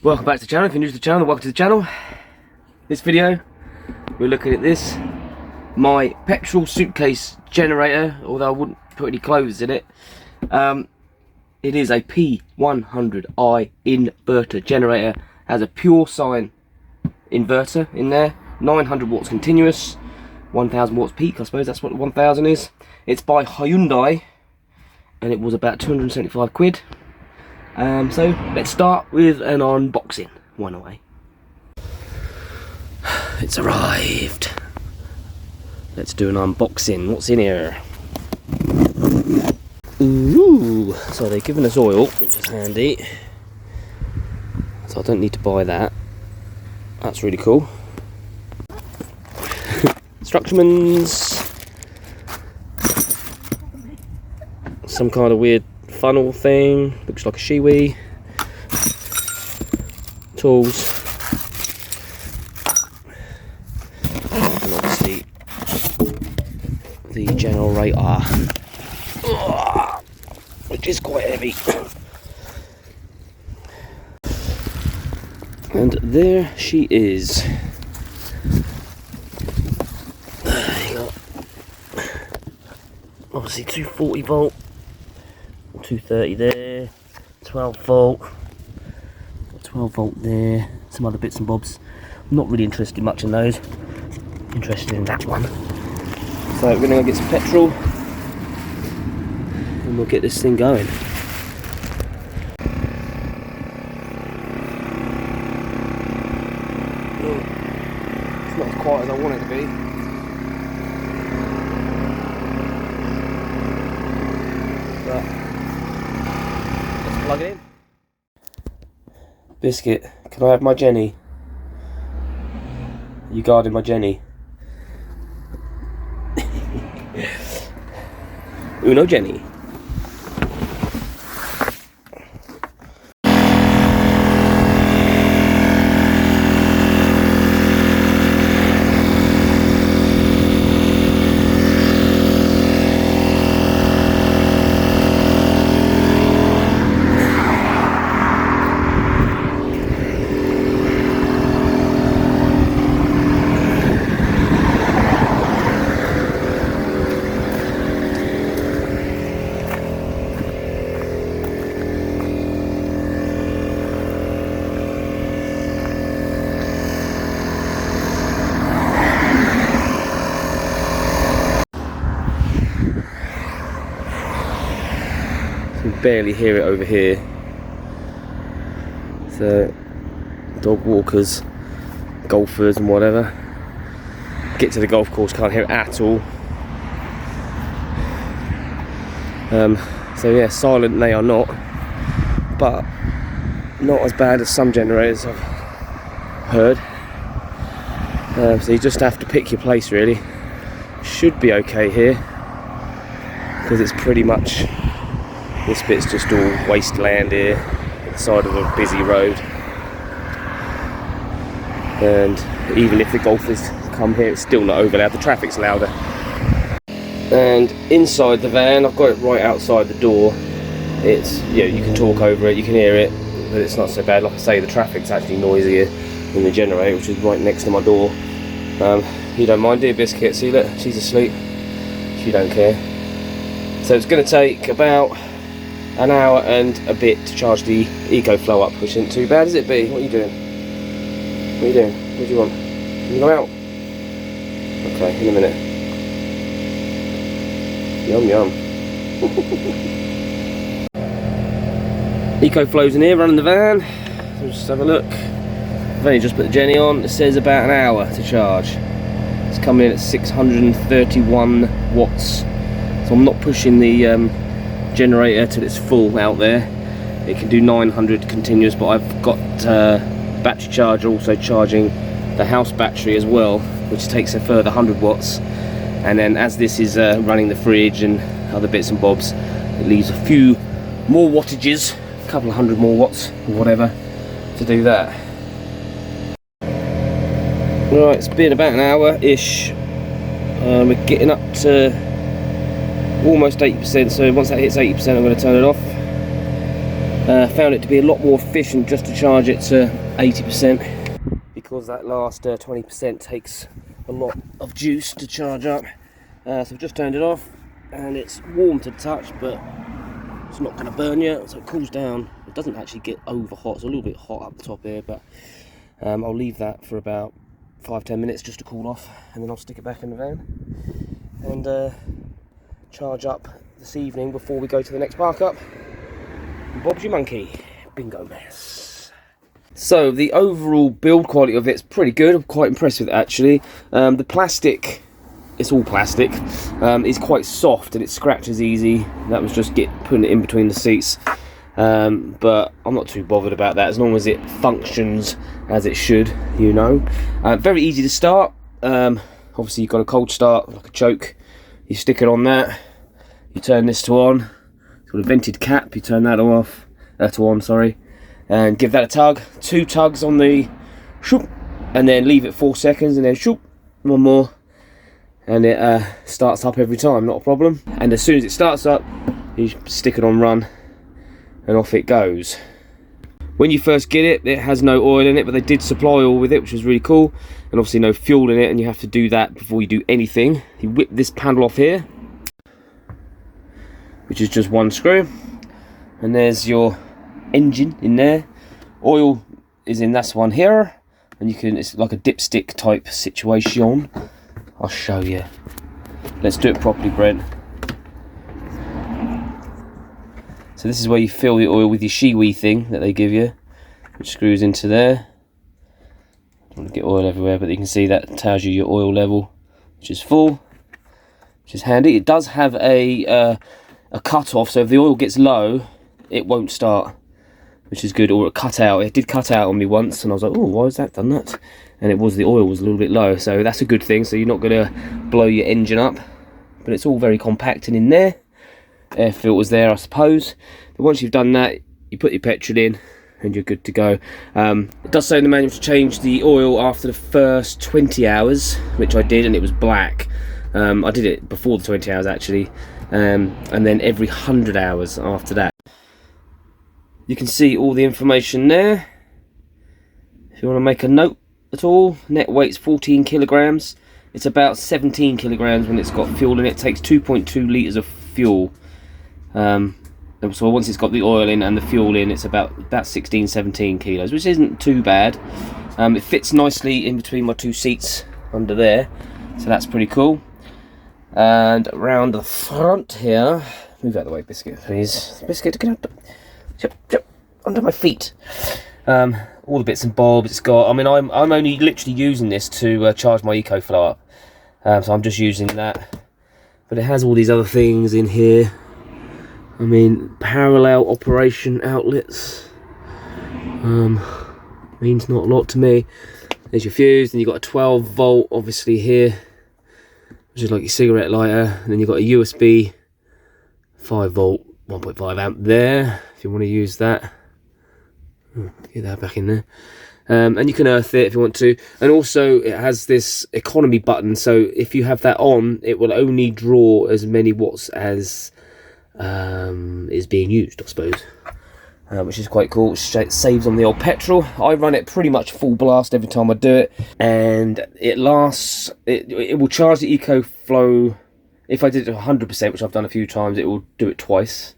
Welcome back to the channel. If you're new to the channel, welcome to the channel. This video, we're looking at this, my petrol suitcase generator, although I wouldn't put any clothes in it. It is a P100i inverter generator. Has a pure sine inverter in there, 900 watts continuous, 1000 watts peak, I suppose that's what 1000 is. It's by Hyundai, and it was about 275 quid. So let's start with an unboxing. One away. It's arrived. Let's do an unboxing. What's in here? Ooh, so they've given us oil, which is handy. So I don't need to buy that. That's really cool. Instructions. Some kind of weird funnel thing, looks like a shiwi. Tools, and obviously the generator, which is quite heavy. And there she is. You got obviously 240 volt. 230 there, 12 volt, 12 volt there, some other bits and bobs. I'm not really interested much in those, interested in that one. So we're going to go get some petrol and we'll get this thing going. It's not as quiet as I want it to be. But plug it in. Biscuit, can I have my Jenny? You guarding my Jenny? Uno Jenny. You can barely hear it over here. So dog walkers, golfers and whatever, get to the golf course, can't hear it at all. So yeah, silent they are not, but not as bad as some generators I've heard. So you just have to pick your place really. Should be okay here, because it's pretty much, this bit's just all wasteland here, at the side of a busy road. And even if the golfers come here, it's still not over loud, the traffic's louder. And inside the van, I've got it right outside the door. It's, yeah, you can talk over it, you can hear it, but it's not so bad. Like I say, the traffic's actually noisier than the generator, which is right next to my door. You don't mind, dear Biscuit? See, look, she's asleep. She don't care. So it's going to take about an hour and a bit to charge the EcoFlow up, which isn't too bad, is it, B? What are you doing? What are you doing? What do you want? Can you go out? Okay, in a minute. Yum yum. EcoFlow's in here, running the van. So just have a look. I've only just put the Jenny on. It says about an hour to charge. It's coming in at 631 watts. So I'm not pushing the generator till it's full out there. It can do 900 continuous, but I've got battery charger also charging the house battery as well, which takes a further 100 watts. And then as this is running the fridge and other bits and bobs, it leaves a few more wattages, a couple of hundred more watts or whatever to do that. Right, it's been about an hour-ish. We're getting up to almost 80%, so once that hits 80% I'm going to turn it off. Found it to be a lot more efficient just to charge it to 80%, because that last 20% takes a lot of juice to charge up. So I've just turned it off, and it's warm to the touch, but it's not going to burn you, so it cools down. It doesn't actually get over hot. It's a little bit hot up the top here, but I'll leave that for about 5-10 minutes just to cool off, and then I'll stick it back in the van and charge up this evening before we go to the next park up. Bob's your monkey. Bingo mess. So the overall build quality of it's pretty good. I'm quite impressed with it, actually. The plastic, it's all plastic, is quite soft and it scratches easy. That was just putting it in between the seats. But I'm not too bothered about that as long as it functions as it should, you know. Very easy to start. Obviously you've got a cold start, like a choke. You stick it on that. You turn this to on. It's got a vented cap. You turn that off, to on, sorry, and give that a tug. 2 tugs on the shoop, and then leave it 4 seconds, and then shoop, 1 more, and it starts up every time, not a problem. And as soon as it starts up, you stick it on run, and off it goes. When you first get it, it has no oil in it, but they did supply oil with it, which is really cool, and obviously no fuel in it, and you have to do that before you do anything. You whip this panel off here, which is just 1 screw, and there's your engine in there. Oil is in this one here, and you can, it's like a dipstick type situation. I'll show you. Let's do it properly, Brent. So this is where you fill the oil with your shiwi thing that they give you, which screws into there. Don't want to get oil everywhere, but you can see that tells you your oil level, which is full, which is handy. It does have a cut off, so if the oil gets low, it won't start, which is good. Or it cut out. It did cut out on me once, and I was like, oh, why has that done that? And it was, the oil was a little bit low, so that's a good thing. So you're not going to blow your engine up, but it's all very compacted in there. Air filter's there, I suppose. But once you've done that, you put your petrol in and you're good to go. It does say in the manual to change the oil after the first 20 hours, which I did, and it was black. I did it before the 20 hours actually, and then every 100 hours after that. You can see all the information there. If you want to make a note at all, net weight's 14 kilograms. It's about 17 kilograms when it's got fuel in it. It takes 2.2 litres of fuel. So once it's got the oil in and the fuel in, it's about 16-17 kilos, which isn't too bad. It fits nicely in between my 2 seats under there, so that's pretty cool. And around the front here, move out of the way, Biscuit, please. Biscuit, get out. Yep, under my feet. All the bits and bobs it's got. I mean, I'm only literally using this to charge my EcoFlow up, so I'm just using that. But it has all these other things in here. I mean, parallel operation outlets. Means not a lot to me. There's your fuse, and you've got a 12 volt obviously here, which is like your cigarette lighter, and then you've got a USB 5 volt 1.5 amp there if you want to use that. Get that back in there. And you can earth it if you want to, and also it has this economy button, so if you have that on, it will only draw as many watts as is being used, I suppose, which is quite cool. It saves on the old petrol. I run it pretty much full blast every time I do it, and it lasts. It will charge the EcoFlow. If I did it to 100%, which I've done a few times, it will do it twice,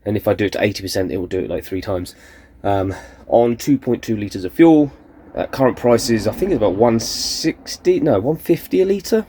and if I do it to 80%, it will do it like 3 times. On 2.2 litres of fuel, at current prices, I think it's about 150 a litre.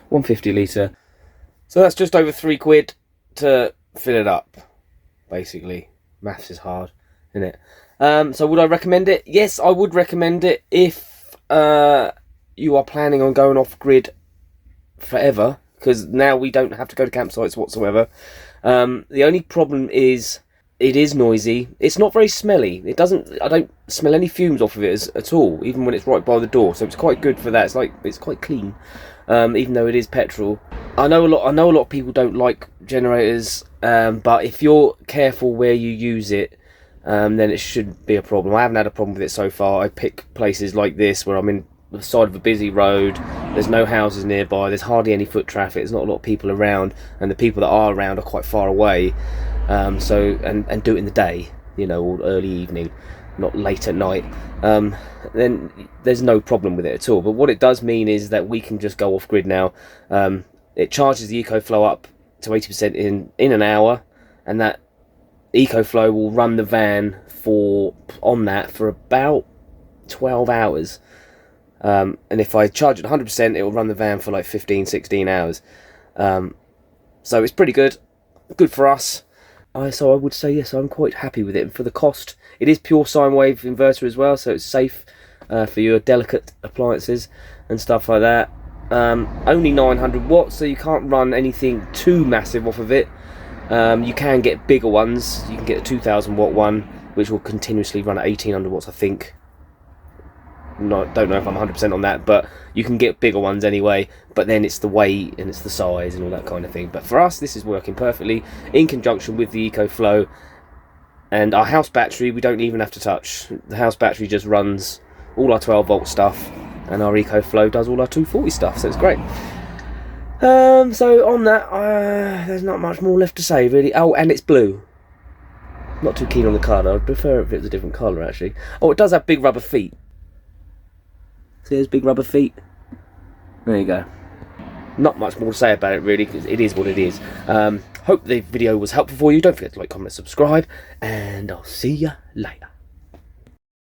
150 a litre. So that's just over £3 to fill it up, basically. Maths is hard, isn't it? So would I recommend it? Yes, I would recommend it if you are planning on going off grid forever, because now we don't have to go to campsites whatsoever. The only problem is it is noisy. It's not very smelly. I don't smell any fumes off of it at all, even when it's right by the door. So it's quite good for that. It's quite clean, even though it is petrol. I know a lot of people don't like generators, but if you're careful where you use it, then it shouldn't be a problem. I haven't had a problem with it so far. I pick places like this where I'm in the side of a busy road. There's no houses nearby. There's hardly any foot traffic. There's not a lot of people around, and the people that are around are quite far away. And do it in the day. you know, or early evening, not late at night, then there's no problem with it at all. But what it does mean is that we can just go off grid now. It charges the EcoFlow up to 80% in an hour, and that EcoFlow will run the van for about 12 hours. And if I charge it 100%, it will run the van for like 15-16 hours. So it's pretty good for us. So I would say yes, I'm quite happy with it. And for the cost, it is pure sine wave inverter as well, so it's safe for your delicate appliances and stuff like that. Only 900 watts, so you can't run anything too massive off of it. You can get bigger ones. You can get a 2000 watt one, which will continuously run at 1800 watts, I think. Don't know if I'm 100% on that, but you can get bigger ones anyway. But then it's the weight and it's the size and all that kind of thing. But for us, this is working perfectly in conjunction with the EcoFlow. And our house battery, we don't even have to touch. The house battery just runs all our 12 volt stuff, and our EcoFlow does all our 240 stuff, so it's great. So on that, there's not much more left to say, really. Oh, and it's blue. Not too keen on the colour. I'd prefer if it was a different colour, actually. Oh, it does have big rubber feet. See those big rubber feet? There you go. Not much more to say about it, really, because it is what it is. Hope the video was helpful for you. Don't forget to like, comment, subscribe, and I'll see you later.